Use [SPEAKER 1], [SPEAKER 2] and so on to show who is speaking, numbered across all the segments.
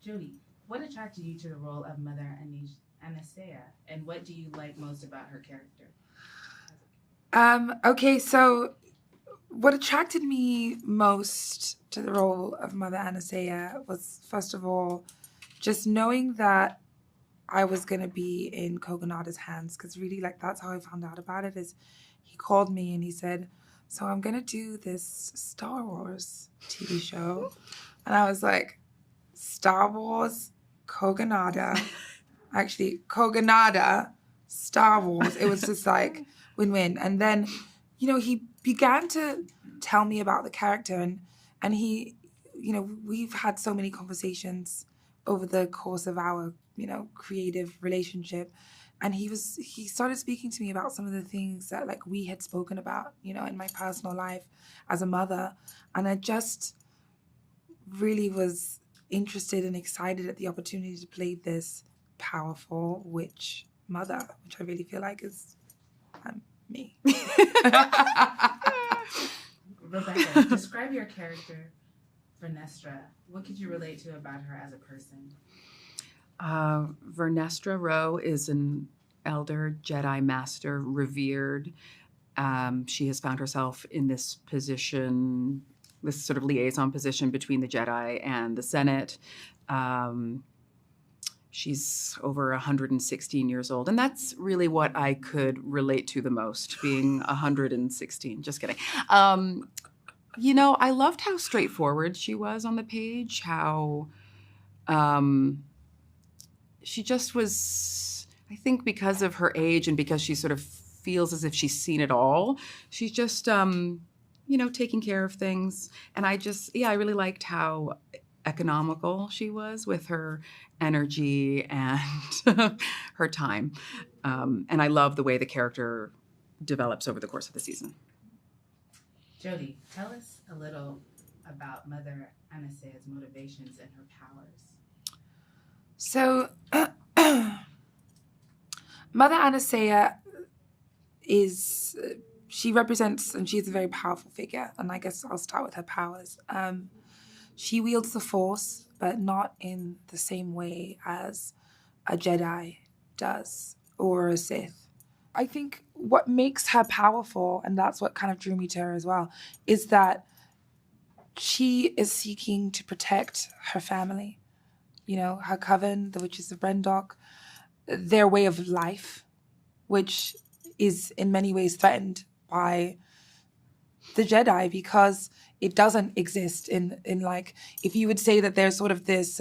[SPEAKER 1] Jody, what attracted you to the role of Mother Anastasia, and what do you like most about her character?
[SPEAKER 2] Okay, so what attracted me most to the role of Mother Anastasia was, first of all, just knowing that I was going to be in Kogonada's hands, because really, like, that's how I found out about it, is he called me and he said, so I'm going to do this Star Wars TV show. And I was like, Star Wars, Kogonada, actually, Kogonada, Star Wars. It was just like win-win. And then, he began to tell me about the character, and he, we've had so many conversations over the course of our, creative relationship. And he started speaking to me about some of the things that, like, we had spoken about, in my personal life as a mother. And I just really was interested and excited at the opportunity to play this powerful witch mother, which I really feel like is me.
[SPEAKER 1] Rebecca, describe your character, Vernestra. What could you relate to about her as a person?
[SPEAKER 3] Vernestra Rowe is an elder Jedi master, revered. She has found herself in this position, this sort of liaison position between the Jedi and the Senate. She's over 116 years old. And that's really what I could relate to the most, being 116. Just kidding. I loved how straightforward she was on the page, how she just was, I think because of her age and because she sort of feels as if she's seen it all, she's just, taking care of things. And I really liked how economical she was with her energy and her time. And I love the way the character develops over the course of the season.
[SPEAKER 1] Jody, tell us a little about Mother Anastasia's motivations and her powers.
[SPEAKER 2] So, Mother Anastasia she represents, and she's a very powerful figure, and I guess I'll start with her powers. She wields the Force, but not in the same way as a Jedi does, or a Sith. I think what makes her powerful, and that's what kind of drew me to her as well, is that she is seeking to protect her family. Her coven, the Witches of Brendok, their way of life, which is in many ways threatened by the Jedi because it doesn't exist in like, if you would say that there's sort of this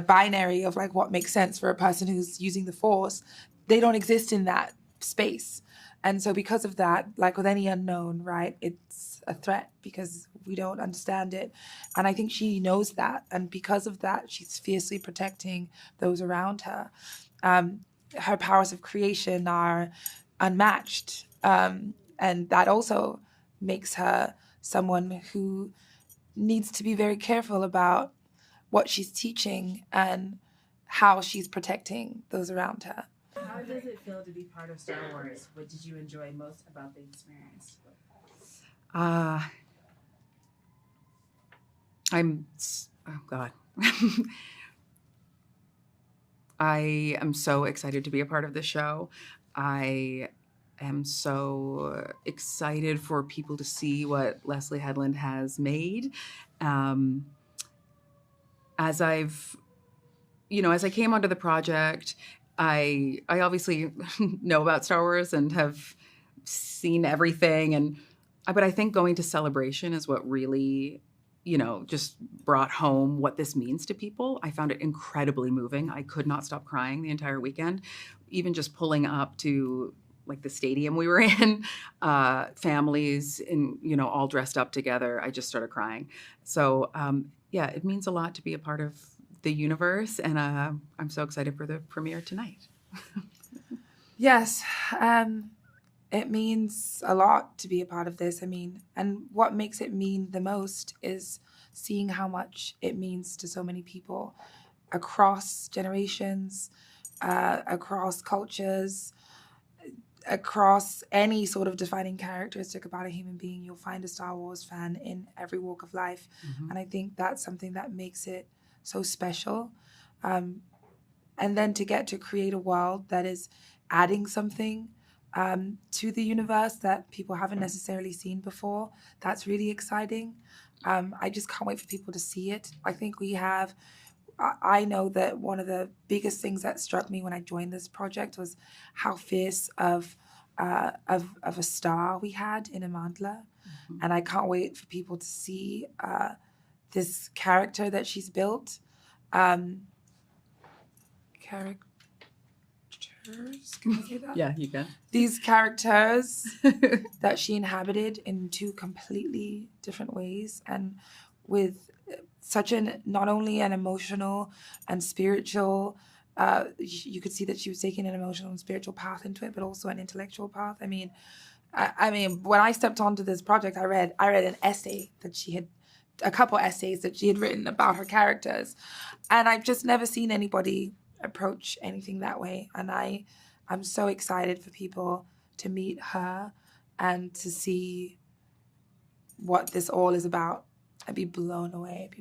[SPEAKER 2] binary of like what makes sense for a person who's using the Force, they don't exist in that space. And so because of that, like with any unknown, right, it's a threat because we don't understand it. And I think she knows that. And because of that, she's fiercely protecting those around her. Her powers of creation are unmatched. And that also makes her someone who needs to be very careful about what she's teaching and how she's protecting those around her.
[SPEAKER 1] How does it feel to be part of Star Wars? What did you enjoy most about the experience?
[SPEAKER 3] Oh God. I am so excited to be a part of this show. I am so excited for people to see what Leslie Headland has made. As I came onto the project, I obviously know about Star Wars and have seen everything, but I think going to Celebration is what really, just brought home what this means to people. I found it incredibly moving. I could not stop crying the entire weekend, even just pulling up to like the stadium we were in, families and, all dressed up together. I just started crying. So it means a lot to be a part of the universe, and I'm so excited for the premiere tonight.
[SPEAKER 2] Yes, it means a lot to be a part of this. And what makes it mean the most is seeing how much it means to so many people across generations, across cultures, across any sort of defining characteristic about a human being. You'll find a Star Wars fan in every walk of life. Mm-hmm. And I think that's something that makes it so special. And then to get to create a world that is adding something to the universe that people haven't necessarily seen before, that's really exciting. I just can't wait for people to see it. I think I know that one of the biggest things that struck me when I joined this project was how fierce of a star we had in Amandla.
[SPEAKER 3] Mm-hmm.
[SPEAKER 2] And I can't wait for people to see this character that she's built. Characters, can I say that?
[SPEAKER 3] Yeah, you can.
[SPEAKER 2] These characters that she inhabited in two completely different ways, and with such not only an emotional and spiritual, you could see that she was taking an emotional and spiritual path into it, but also an intellectual path. I mean, when I stepped onto this project, I read an essay that a couple essays that she had written about her characters, and I've just never seen anybody approach anything that way. And I'm so excited for people to meet her and to see what this all is about. I'd be blown away.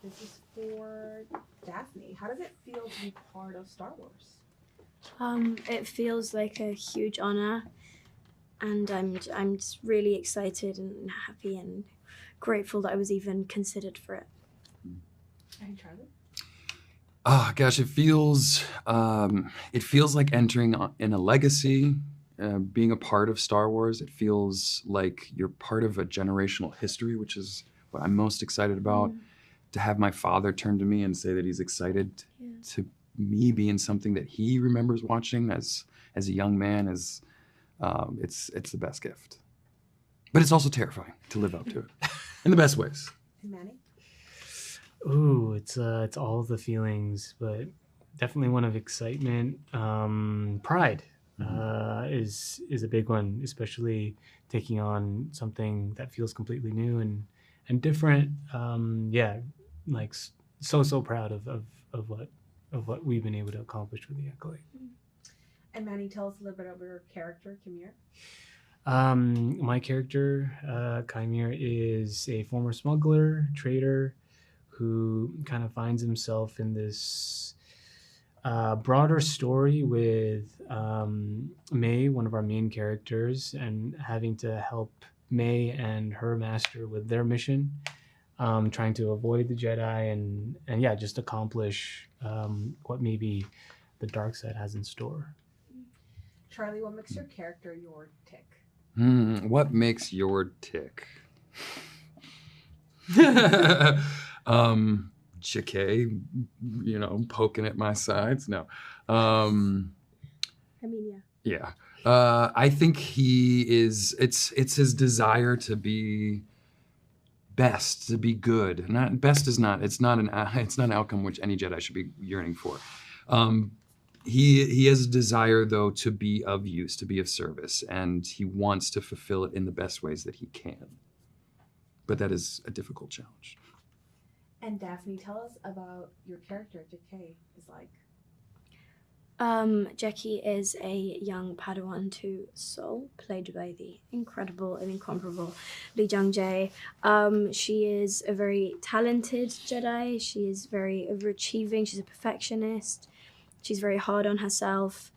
[SPEAKER 4] This is for Daphne. How does it feel to be part of Star Wars?
[SPEAKER 5] It feels like a huge honor, and I'm just really excited and happy and grateful that I was even considered for it.
[SPEAKER 4] And Charlie?
[SPEAKER 6] Oh gosh, it feels like entering in a legacy, being a part of Star Wars. It feels like you're part of a generational history, which is what I'm most excited about. To have my father turn to me and say that he's excited to me be in something that he remembers watching as a young man is it's the best gift. But it's also terrifying to live up to it in the best ways.
[SPEAKER 4] And Manny?
[SPEAKER 7] Ooh, it's all the feelings, but definitely one of excitement. Pride is a big one, especially taking on something that feels completely new and different. Like so proud of what we've been able to accomplish with the Acolyte.
[SPEAKER 4] And Manny, tell us a little bit about your character, Kimir.
[SPEAKER 7] My character, Chimere, is a former smuggler, trader, who kind of finds himself in this broader story with May, one of our main characters, and having to help May and her master with their mission, trying to avoid the Jedi and just accomplish what maybe the dark side has in store.
[SPEAKER 4] Charlie, what makes your character your tick?
[SPEAKER 6] What makes your tick? JK, poking at my sides. No. Yeah. I think it's his desire to be best, to be good. It's not an outcome which any Jedi should be yearning for. He has a desire, though, to be of use, to be of service, and he wants to fulfill it in the best ways that he can. But that is a difficult challenge.
[SPEAKER 4] And Daphne, tell us about your character, JK, is like.
[SPEAKER 5] Jackie is a young Padawan to Sol, played by the incredible and incomparable Lee Jung-jae. She is a very talented Jedi. She is very overachieving. She's a perfectionist. She's very hard on herself,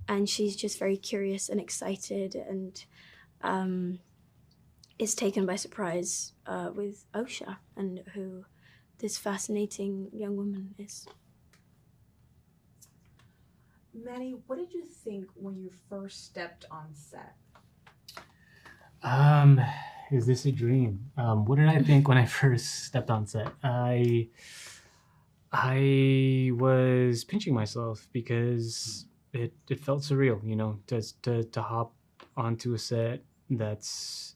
[SPEAKER 5] and she's just very curious and excited, and is taken by surprise with Osha and who this fascinating young woman is.
[SPEAKER 4] Manny, what did you think when you first stepped on set?
[SPEAKER 7] Is this a dream? What did I think when I first stepped on set? I was pinching myself because it felt surreal, just to hop onto a set that's,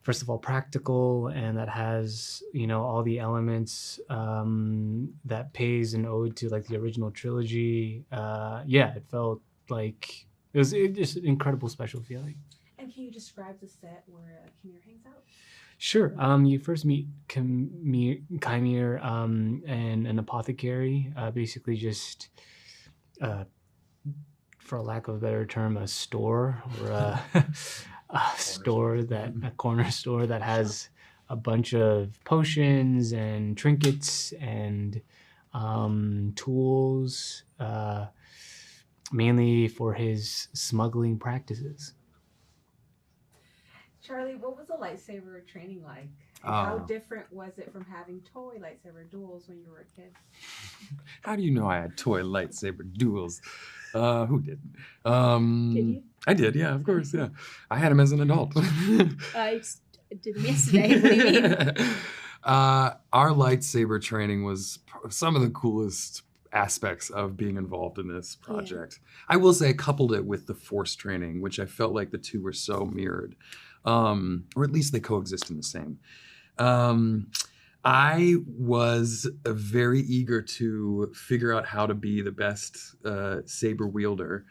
[SPEAKER 7] first of all, practical, and that has, all the elements that pays an ode to like the original trilogy. It felt like it was just an incredible special feeling.
[SPEAKER 4] And can you describe the set where Kimir hangs out?
[SPEAKER 7] Sure. You first meet Chimere and an apothecary, basically just, for a lack of a better term, a store or a corner store that has a bunch of potions and trinkets and tools, mainly for his smuggling practices.
[SPEAKER 4] Charlie, what was the lightsaber training like? And how different was it from having toy lightsaber duels when you were a kid?
[SPEAKER 6] How do you know I had toy lightsaber duels? Who didn't?
[SPEAKER 5] Did you?
[SPEAKER 6] I did, yeah, of course, yeah. I had them as an adult.
[SPEAKER 5] I did them yesterday. What do you mean?
[SPEAKER 6] Our lightsaber training was some of the coolest aspects of being involved in this project. I will say I coupled it with the Force training, which I felt like the two were so mirrored, or at least they coexist in the same. I was very eager to figure out how to be the best saber wielder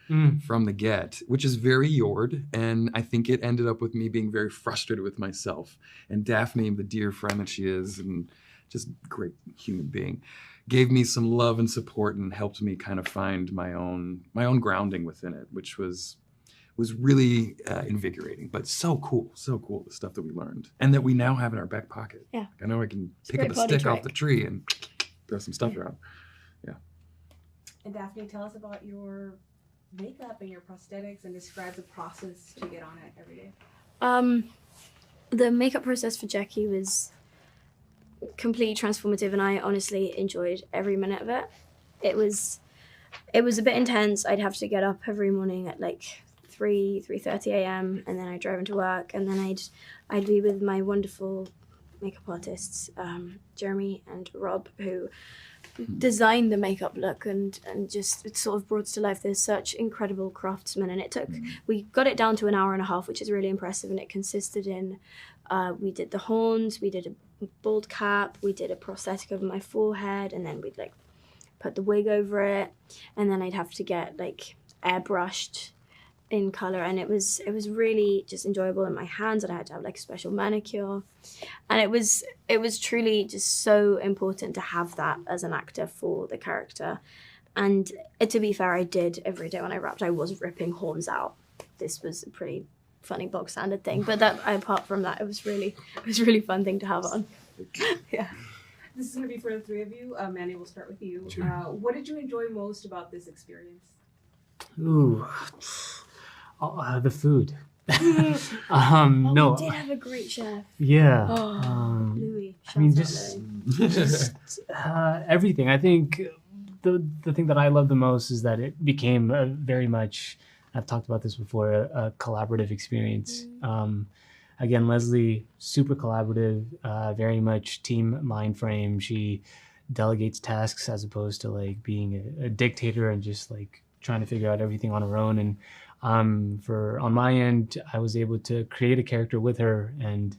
[SPEAKER 6] from the get, which is very Yord, and I think it ended up with me being very frustrated with myself. And Daphne, the dear friend that she is, and just great human being, gave me some love and support and helped me kind of find my own grounding within it, which was really invigorating, but so cool the stuff that we learned and that we now have in our back pocket.
[SPEAKER 5] Yeah.
[SPEAKER 6] I know I can pick
[SPEAKER 5] great
[SPEAKER 6] up a
[SPEAKER 5] party
[SPEAKER 6] stick off
[SPEAKER 5] trick.
[SPEAKER 6] the tree and throw some stuff around.
[SPEAKER 4] And Daphne, tell us about your makeup and your prosthetics and describe the process to get on it every day.
[SPEAKER 5] The makeup process for Jackie was completely transformative, and I honestly enjoyed every minute of it. It was a bit intense. I'd have to get up every morning at like 3:30 a.m. and then I'd drive into work, and then I'd be with my wonderful makeup artists, Jeremy and Rob, who designed the makeup look and just it sort of brought to life. They're such incredible craftsmen, and we got it down to an hour and a half, which is really impressive, and it consisted in we did the horns, we did a bald cap, we did a prosthetic over my forehead, and then we'd like put the wig over it, and then I'd have to get like airbrushed in color, and it was really just enjoyable in my hands, and I had to have like a special manicure, and it was truly just so important to have that as an actor for the character. And to be fair, I did every day when I rapped, I was ripping horns out. This was a pretty funny bog standard thing, but that apart from that, it was really fun thing to have on. Yeah.
[SPEAKER 4] This is going to be for the three of you. Manny, we'll start with you.
[SPEAKER 6] Sure.
[SPEAKER 4] What did you enjoy most about this experience?
[SPEAKER 7] Ooh, the food. No,
[SPEAKER 5] We did have a great chef.
[SPEAKER 7] yeah.
[SPEAKER 5] Louis.
[SPEAKER 7] I mean,
[SPEAKER 5] Shouts out Louis.
[SPEAKER 7] just everything. I think the thing that I love the most is that it became a very much, I've talked about this before, a collaborative experience. Again, Leslie, super collaborative, very much team mind frame. She delegates tasks as opposed to like being a dictator and just like trying to figure out everything on her own. And on my end, I was able to create a character with her, and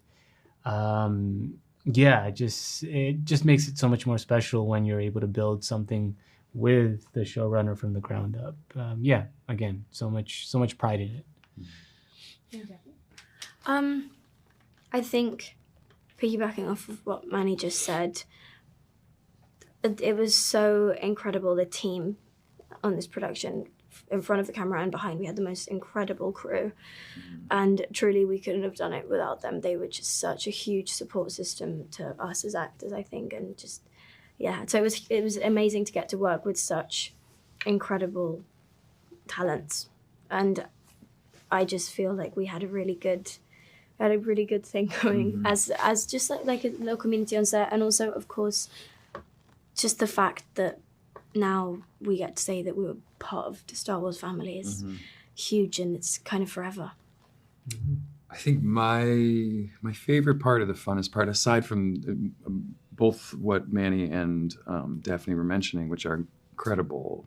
[SPEAKER 7] it just makes it so much more special when you're able to build something with the showrunner from the ground up. Again, so much pride in it.
[SPEAKER 5] I think, piggybacking off of what Manny just said, it was so incredible, the team on this production, in front of the camera and behind. We had the most incredible crew, and truly we couldn't have done it without them. They were just such a huge support system to us as actors, I think, and just, yeah. So it was amazing to get to work with such incredible talents, and I just feel like we had a really good thing going as just like a little community on set. And also, of course, just the fact that now we get to say that we were part of the Star Wars family is huge, and it's kind of forever.
[SPEAKER 6] I think my favorite part of the funnest part, aside from both what Manny and Daphne were mentioning, which are incredible,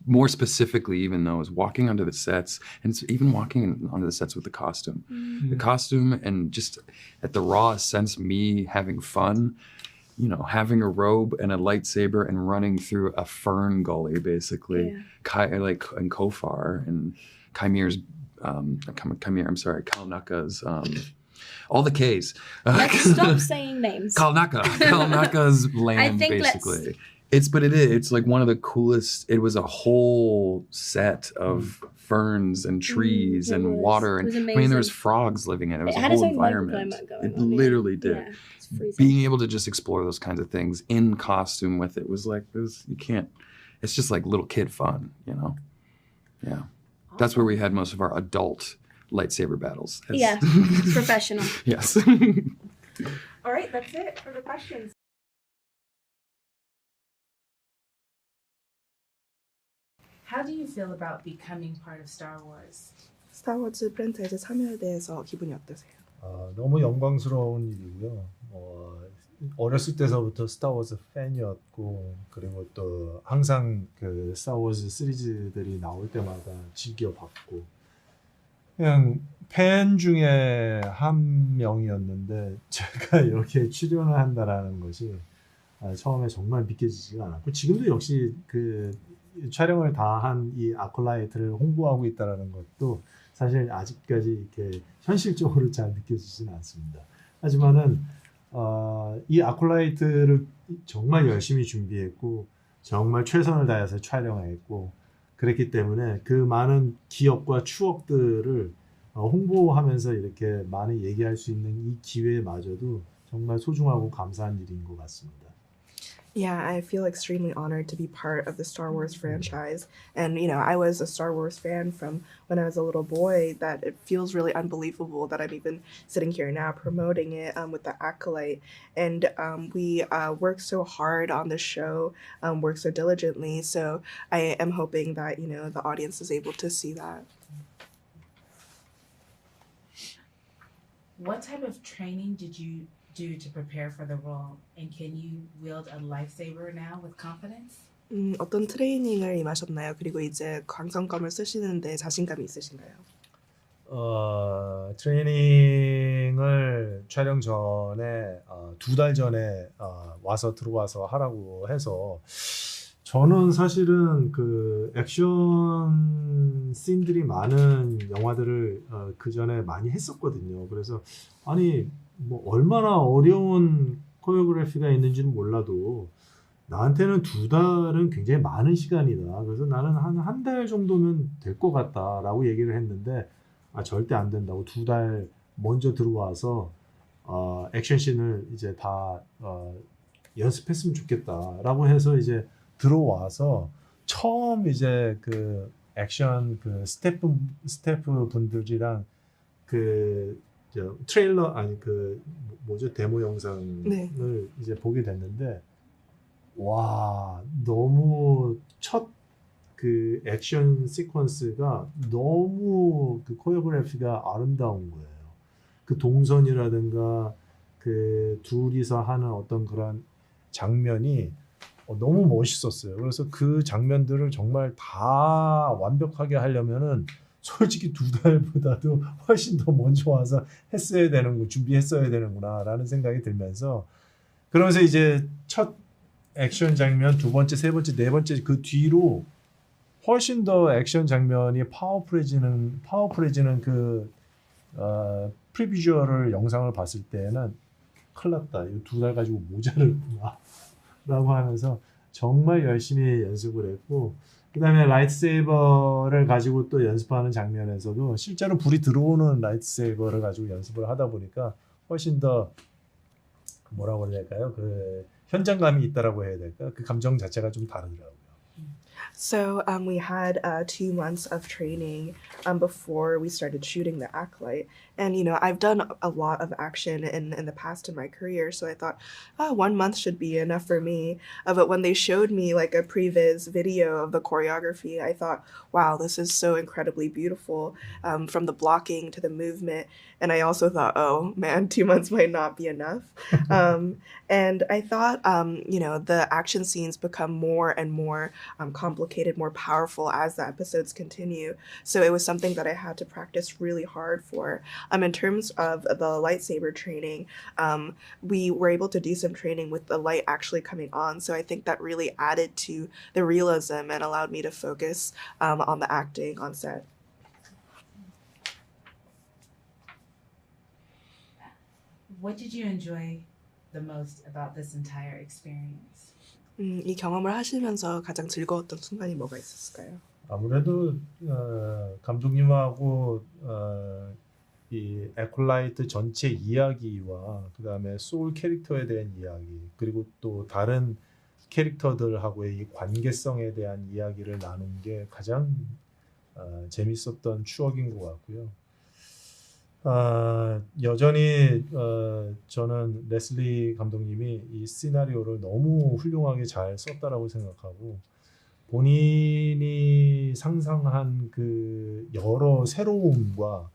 [SPEAKER 6] more specifically even though, is walking onto the sets, and it's even walking onto the sets with the costume. The costume, and just at the rawest sense, me having fun, you know, having a robe and a lightsaber and running through a fern gully, basically, and Kofar and Kymir's, Kalnaka's, all the Ks.
[SPEAKER 5] Let's stop saying names.
[SPEAKER 6] Kalnaka's land, basically. It's like one of the coolest. It was a whole set of ferns and trees
[SPEAKER 5] It
[SPEAKER 6] and
[SPEAKER 5] was.
[SPEAKER 6] water,
[SPEAKER 5] It
[SPEAKER 6] and
[SPEAKER 5] was
[SPEAKER 6] I mean there was
[SPEAKER 5] amazing.
[SPEAKER 6] frogs living in it. It was
[SPEAKER 5] It
[SPEAKER 6] a
[SPEAKER 5] had its
[SPEAKER 6] whole
[SPEAKER 5] own
[SPEAKER 6] environment.
[SPEAKER 5] microclimate going
[SPEAKER 6] It
[SPEAKER 5] on.
[SPEAKER 6] literally did.
[SPEAKER 5] Yeah, it's freezing.
[SPEAKER 6] Being able to just explore those kinds of things in costume with it was like you can't. It's just like little kid fun, you know. Yeah, that's where we had most of our adult lightsaber battles.
[SPEAKER 5] Yeah, professional.
[SPEAKER 6] Yes.
[SPEAKER 4] All right, that's it for the questions.
[SPEAKER 1] How do you feel about becoming part of Star Wars?
[SPEAKER 8] 스타워즈 프랜차이즈 참여에 대해서 기분이 어떠세요?
[SPEAKER 9] 너무 영광스러운 일이고요. 어렸을 때서부터 스타워즈 팬이었고 그리고 또 항상 그 스타워즈 시리즈들이 나올 때마다 즐겨봤고 그냥 팬 중에 한 명이었는데 제가 여기에 출연을 한다라는 것이 처음에 정말 믿겨지지가 않았고 지금도 역시 그 촬영을 다 한 이 아콜라이트를 홍보하고 있다라는 것도 사실 아직까지 이렇게 현실적으로 잘 느껴지지는 않습니다. 하지만은 이 아콜라이트를 정말 열심히 준비했고 정말 최선을 다해서 촬영했고 그랬기 때문에 그 많은 기억과 추억들을 홍보하면서 이렇게 많이 얘기할 수 있는 이 기회마저도 정말 소중하고 감사한 일인 것 같습니다.
[SPEAKER 8] Yeah, I feel extremely honored to be part of the Star Wars franchise. And, you know, I was a Star Wars fan from when I was a little boy, that it feels really unbelievable that I'm even sitting here now promoting it with the Acolyte. And we work so hard on the show, work so diligently. So I am hoping that, you know, the audience is able to see that.
[SPEAKER 1] What type of training did you do to prepare for the role? And can you wield a lightsaber now with confidence?
[SPEAKER 8] 어떤 트레이닝을 임하셨나요? 그리고 이제 광선검을 쓰시는데 자신감이 있으신가요?
[SPEAKER 9] 트레이닝을 촬영 전에 2달 전에 들어와서 하라고 해서 저는 사실은 그 액션 씬들이 많은 영화들을 그 전에 많이 했었거든요. 그래서 아니 뭐 얼마나 어려운 코리오그래피가 있는지는 몰라도 나한테는 2달은 굉장히 많은 시간이다. 그래서 나는 한 달 정도면 될 것 같다라고 얘기를 했는데 절대 안 된다고 2달 먼저 들어와서 액션씬을 이제 다 연습했으면 좋겠다라고 해서 이제 들어와서 처음 이제 그 액션 그 스태프 분들이랑 그 트레일러 아니 그 뭐죠 데모 영상을
[SPEAKER 8] 네.
[SPEAKER 9] 이제 보게 됐는데 와 너무 첫 그 액션 시퀀스가 너무 그 코리오그래피가 아름다운 거예요. 그 동선이라든가 그 둘이서 하는 어떤 그런 장면이 너무 멋있었어요. 그래서 그 장면들을 정말 다 완벽하게 하려면은 솔직히 2달보다도 훨씬 더 먼저 와서 준비했어야 되는구나라는 생각이 들면서 그러면서 이제 첫 액션 장면, 2번째, 3번째, 4번째 그 뒤로 훨씬 더 액션 장면이 파워풀해지는 그 프리비주얼을 영상을 봤을 때는 큰일 났다. 이거 2달 가지고 모자르구나 라고 하면서 정말 열심히 연습을 했고 그 다음에 라이트세이버를 가지고 또 연습하는 장면에서도 실제로 불이 들어오는 라이트세이버를 가지고 연습을 하다 보니까 훨씬 더 뭐라고 해야 될까요? 그 현장감이 있다라고 해야 될까? 그 감정 자체가 좀 다르더라고요.
[SPEAKER 8] So we had 2 months of training before we started shooting the Acolyte. And, you know, I've done a lot of action in the past in my career. So I thought, 1 month should be enough for me. But when they showed me like a previs video of the choreography, I thought, wow, this is so incredibly beautiful from the blocking to the movement. And I also thought, oh man, 2 months might not be enough. And I thought, you know, the action scenes become more and more complicated, more powerful as the episodes continue. So it was something that I had to practice really hard for. In terms of the lightsaber training, we were able to do some training with the light actually coming on. So I think that really added to the realism and allowed me to focus on the acting on set.
[SPEAKER 1] What did you enjoy the most about this entire experience?
[SPEAKER 8] 이 경험을 하시면서 가장 즐거웠던 순간이 뭐가 있었을까요?
[SPEAKER 9] 아무래도 감독님하고 이 에콜라이트 전체 이야기와 그 다음에 소울 캐릭터에 대한 이야기 그리고 또 다른 캐릭터들하고의 이 관계성에 대한 이야기를 나눈 게 가장 재밌었던 추억인 것 같고요. 여전히 저는 레슬리 감독님이 이 시나리오를 너무 훌륭하게 잘 썼다라고 생각하고 본인이 상상한 그 여러 새로움과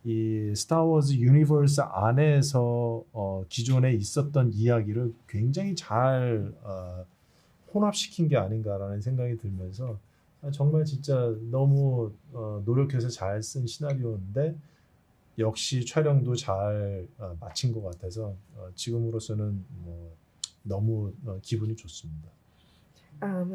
[SPEAKER 9] 이 스타워즈 유니버스 안에서 기존에 있었던 이야기를 굉장히 잘 혼합시킨 게 아닌가라는 생각이 들면서 정말 진짜 너무 노력해서 잘 쓴 시나리오인데 역시 촬영도 잘 마친 것 같아서 지금으로서는 너무 기분이 좋습니다.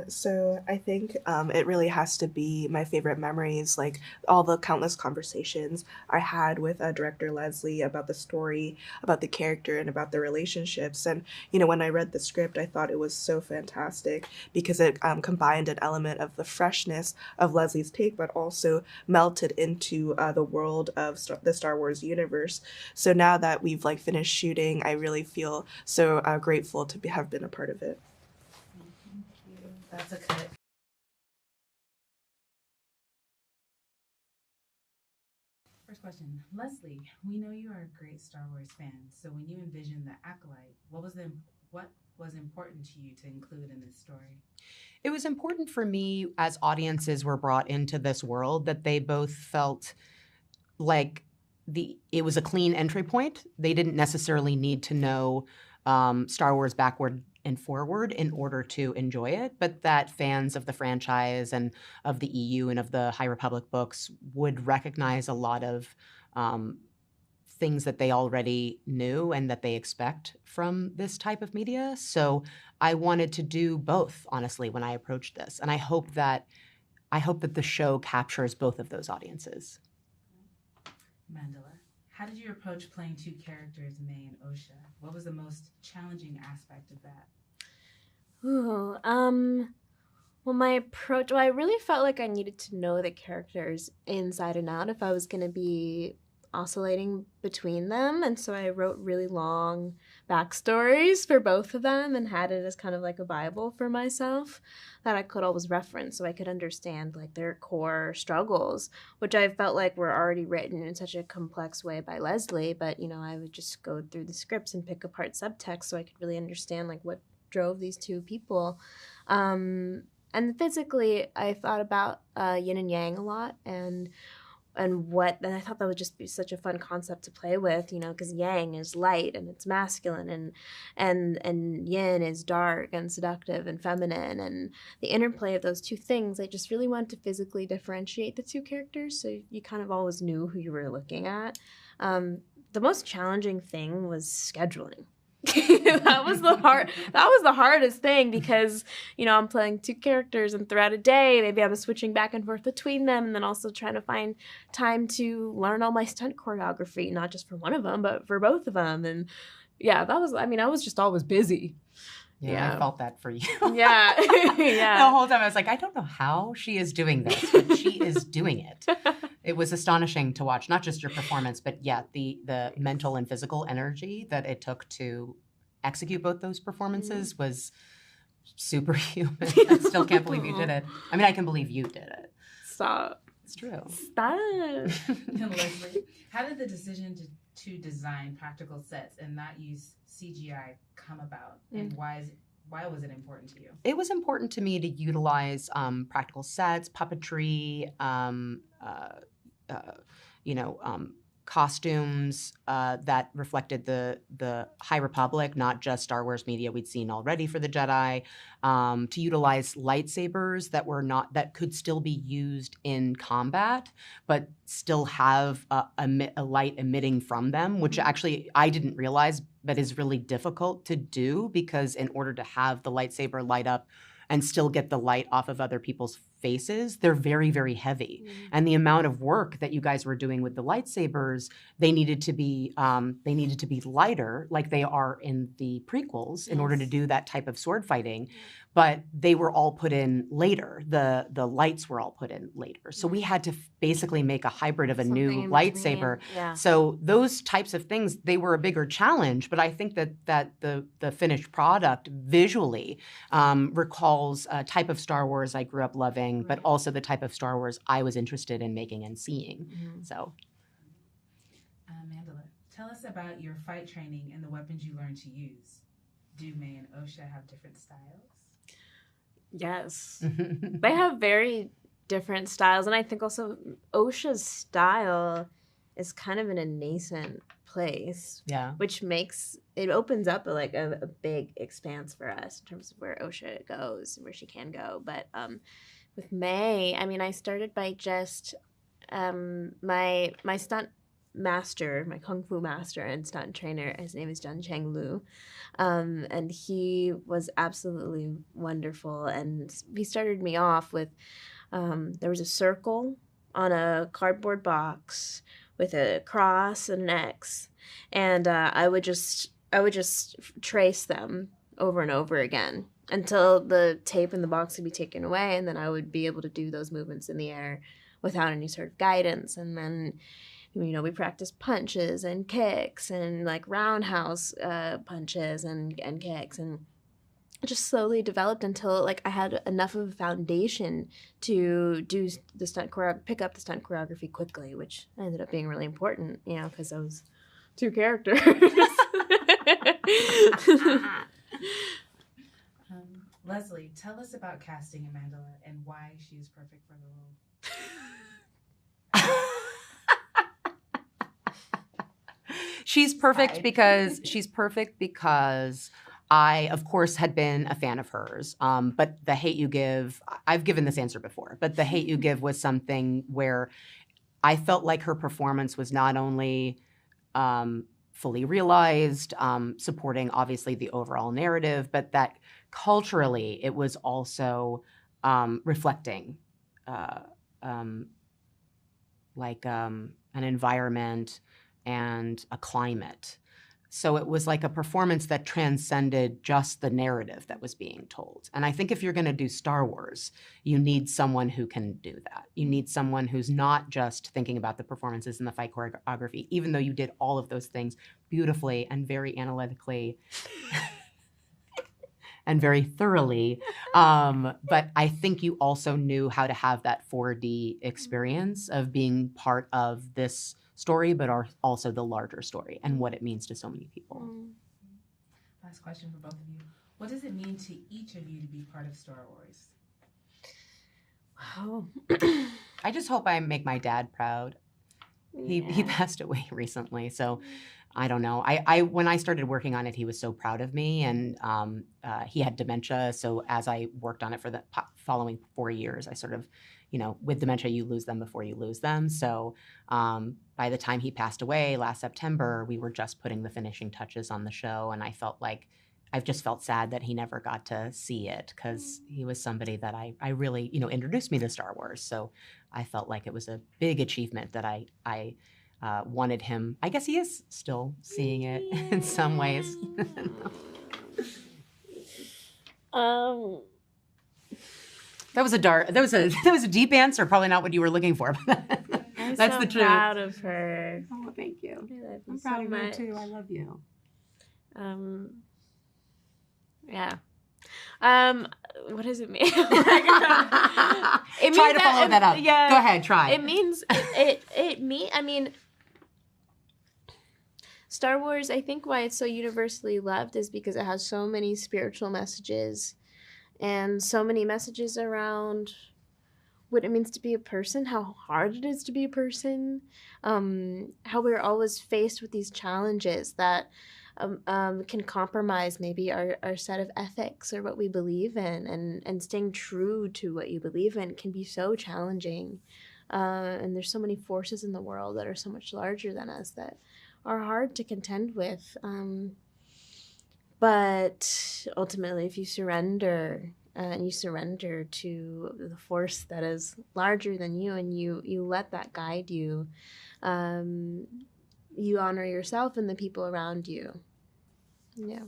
[SPEAKER 8] So I think it really has to be my favorite memories, like all the countless conversations I had with director Leslie about the story, about the character, and about the relationships. And, you know, when I read the script, I thought it was so fantastic because it combined an element of the freshness of Leslie's take, but also melted into the world of the Star Wars universe. So now that we've finished shooting, I really feel so grateful to have been a part of it.
[SPEAKER 1] That's a cut. First question. Leslie, we know you are a great Star Wars fan. So when you envisioned the Acolyte, what was important to you to include in this story?
[SPEAKER 10] It was important for me as audiences were brought into this world that they both felt like it was a clean entry point. They didn't necessarily need to know Star Wars backward and forward in order to enjoy it, but that fans of the franchise and of the EU and of the High Republic books would recognize a lot of things that they already knew and that they expect from this type of media. So I wanted to do both, honestly, when I approached this. And I hope that the show captures both of those audiences.
[SPEAKER 1] Mandela, how did you approach playing two characters, May and Osha? What was the most challenging aspect of that?
[SPEAKER 5] Ooh, well, my approach, I really felt like I needed to know the characters inside and out if I was going to be oscillating between them. And so I wrote really long backstories for both of them and had it as kind of like a Bible for myself that I could always reference so I could understand their core struggles, which I felt like were already written in such a complex way by Leslie. But, I would just go through the scripts and pick apart subtext so I could really understand what drove these two people. And physically, I thought about yin and yang a lot and I thought that would just be such a fun concept to play with, because yang is light and it's masculine and yin is dark and seductive and feminine, and the interplay of those two things, I just really wanted to physically differentiate the two characters so you kind of always knew who you were looking at. The most challenging thing was scheduling. that was the hardest thing because I'm playing two characters and throughout a day maybe I'm switching back and forth between them and then also trying to find time to learn all my stunt choreography, not just for one of them but for both of them. And yeah, I was just always busy.
[SPEAKER 10] Yeah, I felt that for you.
[SPEAKER 5] Yeah. Yeah.
[SPEAKER 10] The whole time I was like, I don't know how she is doing this, but she is doing it. It was astonishing to watch, not just your performance, but the mental and physical energy that it took to execute both those performances was superhuman. I still can't believe you did it. I mean, I can believe you did it.
[SPEAKER 5] Stop.
[SPEAKER 10] It's true.
[SPEAKER 5] Stop.
[SPEAKER 1] Leslie, how did the decision to design practical sets and not use CGI come about, and why was it important to you?
[SPEAKER 10] It was important to me to utilize practical sets, puppetry, costumes that reflected the High Republic, not just Star Wars media we'd seen already for the Jedi, to utilize lightsabers that could still be used in combat, but still have a light emitting from them, which actually I didn't realize, but is really difficult to do because in order to have the lightsaber light up and still get the light off of other people's faces, they're very, very heavy. And the amount of work that you guys were doing with the lightsabers, they needed to be lighter, like they are in the prequels, in order to do that type of sword fighting. But they were all put in later. The lights were all put in later. So we had to basically make a hybrid of a
[SPEAKER 5] Something
[SPEAKER 10] new
[SPEAKER 5] in
[SPEAKER 10] lightsaber.
[SPEAKER 5] between, yeah.
[SPEAKER 10] So those types of things, they were a bigger challenge. But I think that the finished product visually recalls a type of Star Wars I grew up loving, but also the type of Star Wars I was interested in making and seeing. So,
[SPEAKER 1] Mandela, tell us about your fight training and the weapons you learned to use. Do May and Osha have different styles?
[SPEAKER 5] Yes. They have very different styles. And I think also Osha's style is kind of in a nascent place.
[SPEAKER 10] Yeah.
[SPEAKER 5] Which makes it opens up a big expanse for us in terms of where Osha goes, where she can go. But with May, I mean, I started by just my stunt master, my kung fu master and stunt trainer. His name is Jun Cheng Lu, and he was absolutely wonderful. And he started me off with there was a circle on a cardboard box with a cross and an X, and I would just trace them over and over again until the tape in the box would be taken away, and then I would be able to do those movements in the air without any sort of guidance. And then, you know, we practiced punches and kicks and like roundhouse punches and kicks, and it just slowly developed until like I had enough of a foundation to do the pick up the stunt choreography quickly, which ended up being really important, you know, because those two characters.
[SPEAKER 1] Leslie, tell us about casting Amandla and why she is perfect for the role.
[SPEAKER 10] She's perfect because I, of course, had been a fan of hers. But The Hate U Give, I've given this answer before, but The Hate U Give was something where I felt like her performance was not only fully realized, supporting obviously the overall narrative, but that culturally it was also reflecting an environment and a climate. So it was like a performance that transcended just the narrative that was being told. And I think if you're going to do Star Wars, you need someone who can do that. You need someone who's not just thinking about the performances and the fight choreography, even though you did all of those things beautifully and very analytically and very thoroughly. But I think you also knew how to have that 4D experience of being part of this story, but are also the larger story and what it means to so many people.
[SPEAKER 1] Last question for both of you. What does it mean to each of you to be part of Star Wars?
[SPEAKER 5] Wow.
[SPEAKER 10] I just hope I make my dad proud. He passed away recently, so I don't know. I when I started working on it, he was so proud of me, and he had dementia. So as I worked on it for the following 4 years, I sort of, you know, with dementia, you lose them before you lose them. So by the time he passed away last September, we were just putting the finishing touches on the show, and I've just felt sad that he never got to see it, because he was somebody that I really, you know, introduced me to Star Wars. So I felt like it was a big achievement that I wanted him. I guess he is still seeing it in some ways. That was a deep answer. Probably not what you were looking for.
[SPEAKER 5] I'm
[SPEAKER 10] That's
[SPEAKER 5] so
[SPEAKER 10] the truth.
[SPEAKER 5] proud of her.
[SPEAKER 10] Oh, thank you.
[SPEAKER 5] I love you
[SPEAKER 10] I'm
[SPEAKER 5] so
[SPEAKER 10] proud of you
[SPEAKER 5] much.
[SPEAKER 10] too. I love you.
[SPEAKER 5] Yeah. What does it mean?
[SPEAKER 10] Try to follow that up.
[SPEAKER 5] Yeah.
[SPEAKER 10] Go ahead, try.
[SPEAKER 5] It means I mean, Star Wars, I think why it's so universally loved is because it has so many spiritual messages and so many messages around what it means to be a person, how hard it is to be a person, how we're always faced with these challenges that can compromise maybe our set of ethics or what we believe in, and staying true to what you believe in can be so challenging. And there's so many forces in the world that are so much larger than us that are hard to contend with. But ultimately, if you surrender
[SPEAKER 11] and you surrender to the force that is larger than you, and you let that guide you. You honor yourself and the people around you. Yeah.